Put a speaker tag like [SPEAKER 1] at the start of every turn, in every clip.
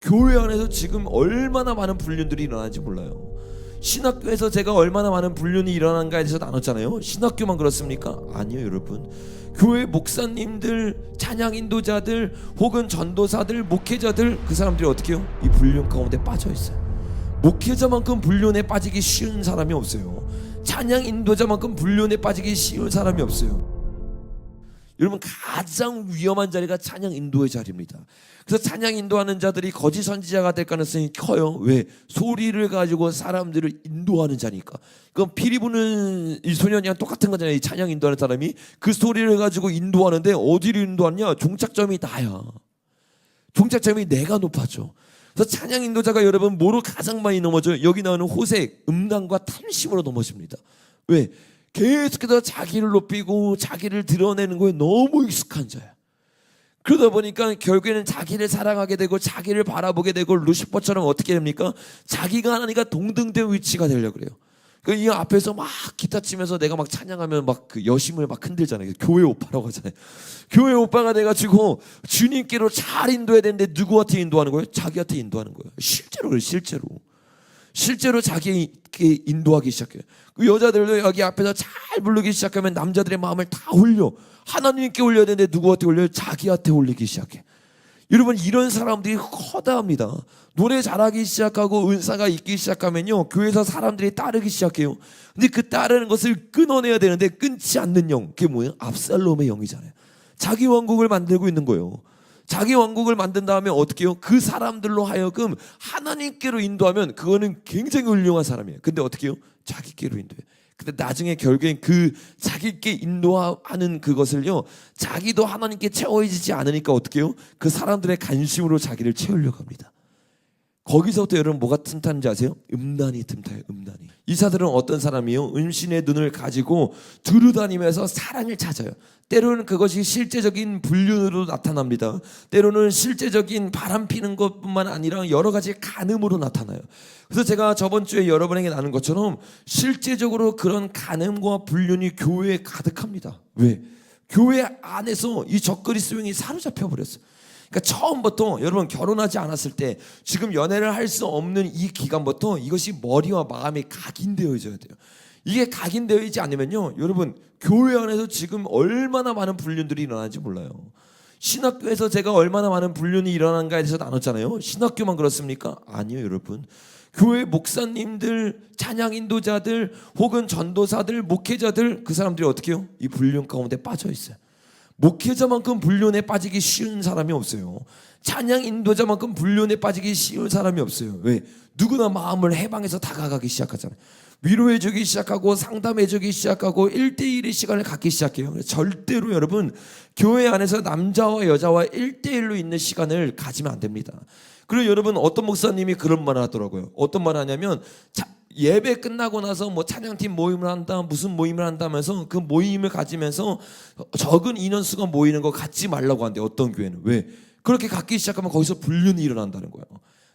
[SPEAKER 1] 교회 안에서 지금 얼마나 많은 불륜들이 일어나는지 몰라요. 신학교에서 제가 얼마나 많은 불륜이 일어나는가에 대해서 나눴잖아요. 신학교만 그렇습니까? 아니요, 여러분. 교회 목사님들, 찬양 인도자들, 혹은 전도사들, 목회자들, 그 사람들이 어떻게 해요? 이 불륜 가운데 빠져 있어요. 목회자만큼 불륜에 빠지기 쉬운 사람이 없어요. 찬양 인도자만큼 불륜에 빠지기 쉬운 사람이 없어요. 여러분, 가장 위험한 자리가 찬양 인도의 자리입니다. 그래서 찬양 인도하는 자들이 거짓 선지자가 될 가능성이 커요. 왜? 소리를 가지고 사람들을 인도하는 자니까. 그럼 피리 부는 이 소년이랑 똑같은 거잖아요. 이 찬양 인도하는 사람이 그 소리를 가지고 인도하는데 어디를 인도하느냐? 종착점이 나야. 종착점이 내가 높아져. 그래서 찬양 인도자가 여러분 뭐로 가장 많이 넘어져요? 여기 나오는 호색, 음란과 탐심으로 넘어집니다. 왜? 계속해서 자기를 높이고 자기를 드러내는 거에 너무 익숙한 자야. 그러다 보니까 결국에는 자기를 사랑하게 되고 자기를 바라보게 되고, 루시퍼처럼 어떻게 됩니까? 자기가 하나님과 동등된 위치가 되려고 그래요. 이 앞에서 막 기타 치면서 내가 막 찬양하면 막 그 여심을 막 흔들잖아요. 교회 오빠라고 하잖아요. 교회 오빠가 돼가지고 주님께로 잘 인도해야 되는데 누구한테 인도하는 거예요? 자기한테 인도하는 거예요. 실제로 그래요. 실제로 자기에게 인도하기 시작해요. 그 여자들도 여기 앞에서 잘 부르기 시작하면 남자들의 마음을 다 올려. 하나님께 올려야 되는데 누구한테 올려요? 자기한테 올리기 시작해. 여러분, 이런 사람들이 허다합니다. 노래 잘하기 시작하고 은사가 있기 시작하면요, 교회에서 사람들이 따르기 시작해요. 근데 그 따르는 것을 끊어내야 되는데 끊지 않는 영, 그게 뭐예요? 압살롬의 영이잖아요. 자기 왕국을 만들고 있는 거예요. 자기 왕국을 만든 다음에 어떻게 해요? 그 사람들로 하여금 하나님께로 인도하면 그거는 굉장히 훌륭한 사람이에요. 근데 어떻게 해요? 자기께로 인도해요. 근데 나중에 결국엔 그 자기께 인도하는 그것을요, 자기도 하나님께 채워지지 않으니까 어떻게 해요? 그 사람들의 관심으로 자기를 채우려고 합니다. 거기서부터 여러분 뭐가 틈타는지 아세요? 음란이 틈타요. 음란이. 이 사들은 어떤 사람이에요? 은신의 눈을 가지고 두루다니면서 사랑을 찾아요. 때로는 그것이 실제적인 불륜으로 나타납니다. 때로는 실제적인 바람 피는 것뿐만 아니라 여러 가지 간음으로 나타나요. 그래서 제가 저번 주에 여러분에게 나눈 것처럼 실제적으로 그런 간음과 불륜이 교회에 가득합니다. 왜? 교회 안에서 이 적그리스도인이 사로잡혀 버렸어요. 그러니까 처음부터 여러분 결혼하지 않았을 때 지금 연애를 할 수 없는 이 기간부터 이것이 머리와 마음이 각인되어져야 돼요. 이게 각인되어 있지 않으면요, 여러분 교회 안에서 지금 얼마나 많은 불륜들이 일어나는지 몰라요. 신학교에서 제가 얼마나 많은 불륜이 일어나는가에 대해서 나눴잖아요. 신학교만 그렇습니까? 아니요, 여러분. 교회 목사님들, 찬양 인도자들, 혹은 전도사들, 목회자들, 그 사람들이 어떻게 해요? 이 불륜 가운데 빠져 있어요. 목회자만큼 불륜에 빠지기 쉬운 사람이 없어요. 찬양 인도자만큼 불륜에 빠지기 쉬운 사람이 없어요. 왜? 누구나 마음을 해방해서 다가가기 시작하잖아요. 위로해주기 시작하고 상담해주기 시작하고 1대1의 시간을 갖기 시작해요. 절대로 여러분 교회 안에서 남자와 여자와 1대1로 있는 시간을 가지면 안 됩니다. 그리고 여러분 어떤 목사님이 그런 말을 하더라고요. 어떤 말을 하냐면 예배 끝나고 나서 뭐 찬양팀 모임을 한다, 무슨 모임을 한다면서 그 모임을 가지면서 적은 인원수가 모이는 거 갖지 말라고 하는데, 어떤 교회는 왜? 그렇게 갖기 시작하면 거기서 불륜이 일어난다는 거예요.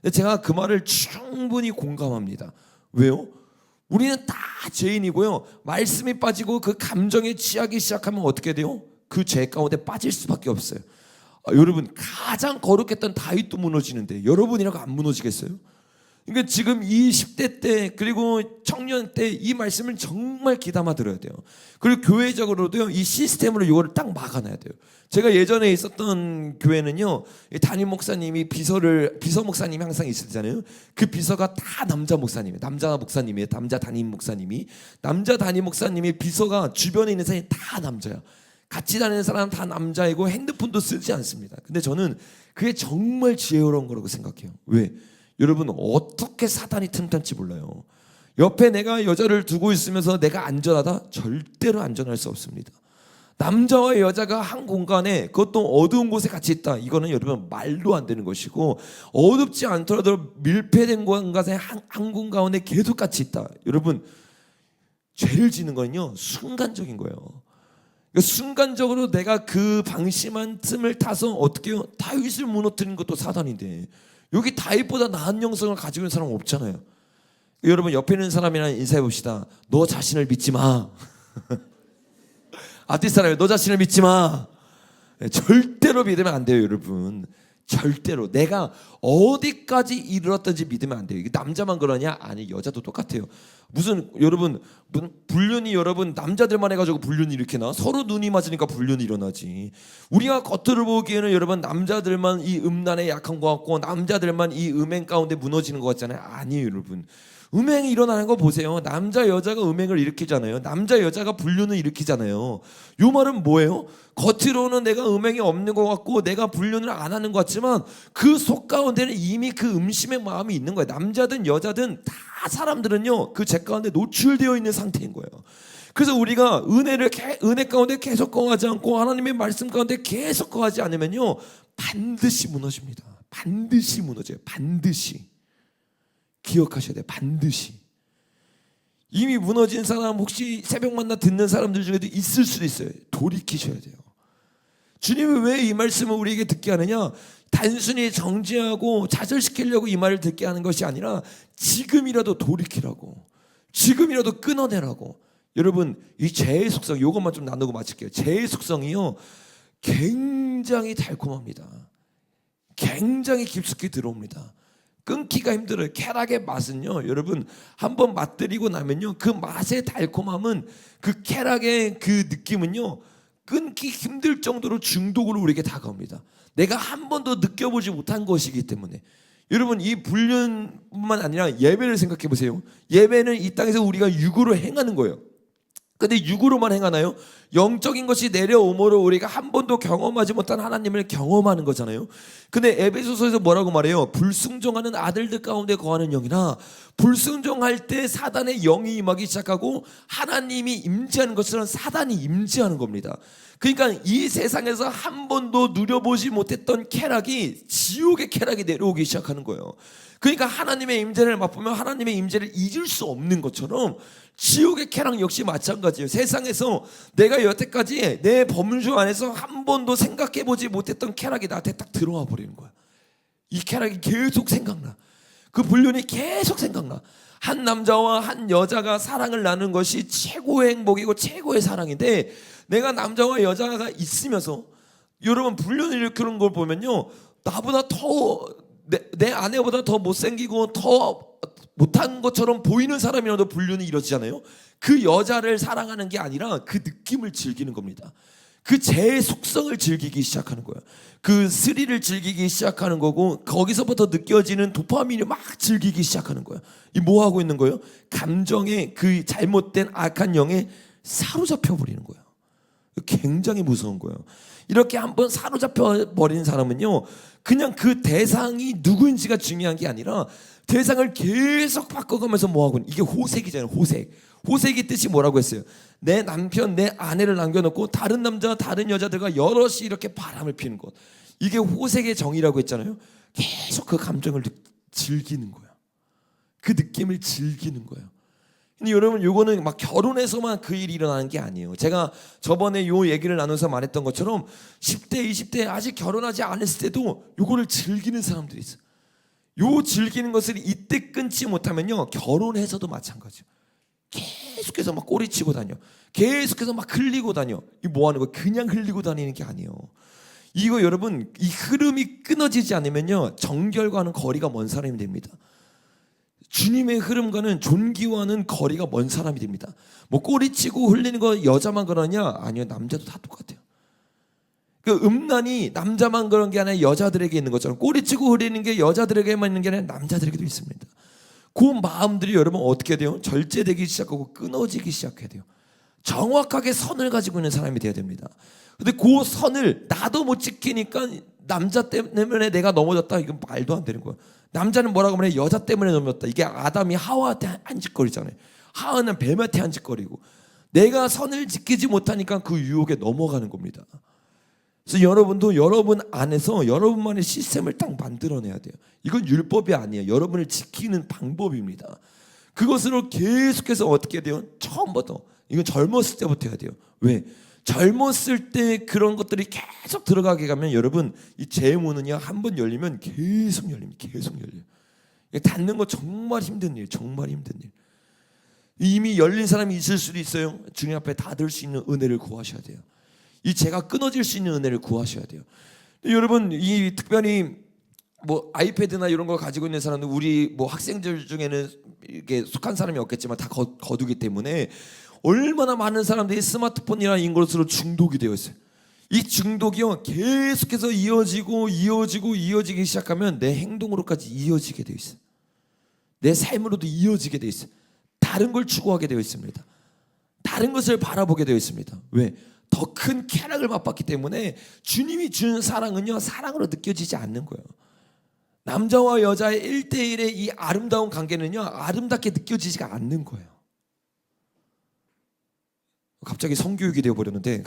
[SPEAKER 1] 근데 제가 그 말을 충분히 공감합니다. 왜요? 우리는 다 죄인이고요, 말씀이 빠지고 그 감정에 취하기 시작하면 어떻게 돼요? 그 죄 가운데 빠질 수밖에 없어요. 여러분 가장 거룩했던 다윗도 무너지는데 여러분이라고 안 무너지겠어요? 그러니까 지금 이 10대 때 그리고 청년 때 이 말씀을 정말 귀담아 들어야 돼요. 그리고 교회적으로도요, 이 시스템으로 이거를 딱 막아놔야 돼요. 제가 예전에 있었던 교회는요, 담임 목사님이 비서 목사님이 항상 있었잖아요. 그 비서가 다 남자 목사님이에요. 남자 목사님이에요. 남자 담임 목사님이 비서가 주변에 있는 사람이 다 남자야. 같이 다니는 사람 다 남자이고 핸드폰도 쓰지 않습니다. 근데 저는 그게 정말 지혜로운 거라고 생각해요. 왜? 여러분 어떻게 사단이 틈탄지 몰라요. 옆에 내가 여자를 두고 있으면서 내가 안전하다? 절대로 안전할 수 없습니다. 남자와 여자가 한 공간에, 그것도 어두운 곳에 같이 있다, 이거는 여러분 말도 안 되는 것이고, 어둡지 않더라도 밀폐된 공간에 한 공간에 계속 같이 있다. 여러분 죄를 지는 거는요 순간적인 거예요. 그러니까 순간적으로 내가 그 방심한 틈을 타서 어떻게 해요? 다윗을 무너뜨린 것도 사단인데 여기 다윗보다 나은 영성을 가지고 있는 사람은 없잖아요. 여러분 옆에 있는 사람이랑 인사해 봅시다. 너 자신을 믿지 마. 앞뒤 사람이 너 자신을 믿지 마. 절대로 믿으면 안 돼요, 여러분. 절대로 내가 어디까지 이르렀든지 믿으면 안 돼요. 이게 남자만 그러냐? 아니, 여자도 똑같아요. 무슨 불륜이 여러분 남자들만 해가지고 불륜이 이렇게 나? 서로 눈이 맞으니까 불륜이 일어나지. 우리가 겉으로 보기에는 여러분 남자들만 이 음란에 약한 것 같고 남자들만 이 음행 가운데 무너지는 것 같잖아요. 아니에요, 여러분. 음행이 일어나는 거 보세요. 남자 여자가 음행을 일으키잖아요. 남자 여자가 불륜을 일으키잖아요. 요 말은 뭐예요? 겉으로는 내가 음행이 없는 것 같고 내가 불륜을 안 하는 것 같지만 그 속 가운데는 이미 그 음심의 마음이 있는 거예요. 남자든 여자든 다 사람들은요 그 죄 가운데 노출되어 있는 상태인 거예요. 그래서 우리가 은혜 가운데 계속 거하지 않고 하나님의 말씀 가운데 계속 거하지 않으면요 반드시 무너집니다. 반드시 무너져요. 반드시. 기억하셔야 돼요. 반드시. 이미 무너진 사람 혹시 새벽 만나 듣는 사람들 중에도 있을 수도 있어요. 돌이키셔야 돼요. 주님이 왜 이 말씀을 우리에게 듣게 하느냐? 단순히 정죄하고 좌절시키려고 이 말을 듣게 하는 것이 아니라 지금이라도 돌이키라고, 지금이라도 끊어내라고. 여러분 이 죄의 속성, 이것만 좀 나누고 마칠게요. 죄의 속성이요 굉장히 달콤합니다. 굉장히 깊숙이 들어옵니다. 끊기가 힘들어요. 쾌락의 맛은요 여러분 한번 맛들이고 나면요 그 맛의 달콤함은, 그 쾌락의 그 느낌은요 끊기 힘들 정도로 중독으로 우리에게 다가옵니다. 내가 한 번도 느껴보지 못한 것이기 때문에. 여러분 이 불륜뿐만 아니라 예배를 생각해 보세요. 예배는 이 땅에서 우리가 육으로 행하는 거예요. 근데 육으로만 행하나요? 영적인 것이 내려오므로 우리가 한 번도 경험하지 못한 하나님을 경험하는 거잖아요. 근데 에베소서에서 뭐라고 말해요? 불순종하는 아들들 가운데 거하는 영이나, 불순종할 때 사단의 영이 임하기 시작하고 하나님이 임재하는 것처럼 사단이 임재하는 겁니다. 그러니까 이 세상에서 한 번도 누려보지 못했던 쾌락이 지옥의 쾌락이 내려오기 시작하는 거예요. 그러니까 하나님의 임재를 맛보면 하나님의 임재를 잊을 수 없는 것처럼 지옥의 쾌락 역시 마찬가지예요. 세상에서 내가 여태까지 내 범주 안에서 한 번도 생각해보지 못했던 쾌락이 나한테 딱 들어와 버리는 거야. 이 쾌락이 계속 생각나. 그 불륜이 계속 생각나. 한 남자와 한 여자가 사랑을 나누는 것이 최고의 행복이고 최고의 사랑인데, 내가 남자와 여자가 있으면서 여러분 불륜을 일으키는 걸 보면요 나보다 더 내 아내보다 더 못생기고 더 못한 것처럼 보이는 사람이라도 불륜이 이루어지잖아요. 그 여자를 사랑하는 게 아니라 그 느낌을 즐기는 겁니다. 그 죄의 속성을 즐기기 시작하는 거예요. 그 스릴을 즐기기 시작하는 거고, 거기서부터 느껴지는 도파민을 막 즐기기 시작하는 거예요. 이 뭐 하고 있는 거예요? 감정의 그 잘못된 악한 영에 사로잡혀 버리는 거예요. 굉장히 무서운 거예요. 이렇게 한번 사로잡혀 버린 사람은요 그냥 그 대상이 누구인지가 중요한 게 아니라 대상을 계속 바꿔가면서 뭐하고, 이게 호색이잖아요. 호색이 뜻이 뭐라고 했어요? 내 남편 내 아내를 남겨놓고 다른 남자 다른 여자들과 여럿이 이렇게 바람을 피는 것, 이게 호색의 정의라고 했잖아요. 계속 그 감정을 즐기는 거예요. 그 느낌을 즐기는 거예요. 근데 여러분 요거는 막 결혼해서만 그 일이 일어나는 게 아니에요. 제가 저번에 요 얘기를 나누면서 말했던 것처럼 10대 20대 아직 결혼하지 않았을 때도 요거를 즐기는 사람들이 있어요. 요 즐기는 것을 이때 끊지 못하면요 결혼해서도 마찬가지예요. 계속해서 막 꼬리치고 다녀, 계속해서 막 흘리고 다녀. 이 뭐 하는 거예요? 그냥 흘리고 다니는 게 아니에요. 이거 여러분 이 흐름이 끊어지지 않으면요 정결과는 거리가 먼 사람이 됩니다. 주님의 흐름과는 존귀와는 거리가 먼 사람이 됩니다. 뭐 꼬리치고 흘리는 거 여자만 그러냐? 아니요, 남자도 다 똑같아요. 그 음란이 남자만 그런 게 아니라 여자들에게 있는 것처럼 꼬리치고 흘리는 게 여자들에게만 있는 게 아니라 남자들에게도 있습니다. 그 마음들이 여러분 어떻게 돼요? 절제되기 시작하고 끊어지기 시작해야 돼요. 정확하게 선을 가지고 있는 사람이 돼야 됩니다. 근데 그 선을 나도 못 지키니까 남자 때문에 내가 넘어졌다, 이건 말도 안 되는 거야. 남자는 뭐라고 말해? 여자 때문에 넘어졌다. 이게 아담이 하와한테 한 짓거리잖아요. 하와는 뱀한테 한 짓거리고, 내가 선을 지키지 못하니까 그 유혹에 넘어가는 겁니다. 그래서 여러분도 여러분 안에서 여러분만의 시스템을 딱 만들어내야 돼요. 이건 율법이 아니에요. 여러분을 지키는 방법입니다. 그것으로 계속해서 어떻게 돼요? 처음부터, 이건 젊었을 때부터 해야 돼요. 왜? 젊었을 때 그런 것들이 계속 들어가게 가면 여러분 이 재문은요 한 번 열리면 계속 열립니다. 계속 열려요. 닫는 거 정말 힘든 일, 정말 힘든 일. 이미 열린 사람이 있을 수도 있어요. 주님 앞에 닫을 수 있는 은혜를 구하셔야 돼요. 이 죄가 끊어질 수 있는 은혜를 구하셔야 돼요. 여러분 이 특별히 뭐 아이패드나 이런 거 가지고 있는 사람들 우리 뭐 학생들 중에는 이게 속한 사람이 없겠지만 다 거두기 때문에 얼마나 많은 사람들이 스마트폰이나 이것으로 중독이 되어 있어요. 이 중독이요 계속해서 이어지기 시작하면 내 행동으로까지 이어지게 되어 있어요. 내 삶으로도 이어지게 되어 있어요. 다른 걸 추구하게 되어 있습니다. 다른 것을 바라보게 되어 있습니다. 왜? 더 큰 쾌락을 맛봤기 때문에 주님이 준 사랑은요 사랑으로 느껴지지 않는 거예요. 남자와 여자의 1대1의 이 아름다운 관계는요 아름답게 느껴지지가 않는 거예요. 갑자기 성교육이 되어버렸는데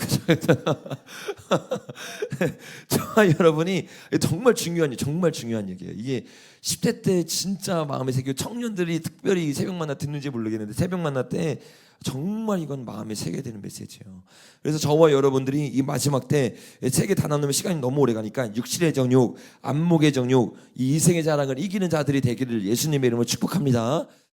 [SPEAKER 1] 저와 여러분이 정말 중요한 얘기예요. 이게 10대 때 진짜 마음에 새겨 청년들이 특별히 새벽 만나 듣는지 모르겠는데 새벽 만나 때 정말 이건 마음에 새겨야 되는 메시지예요. 그래서 저와 여러분들이 이 마지막 때 세계 다 나누면 시간이 너무 오래 가니까 육신의 정욕, 안목의 정욕, 이 이생의 자랑을 이기는 자들이 되기를 예수님의 이름으로 축복합니다.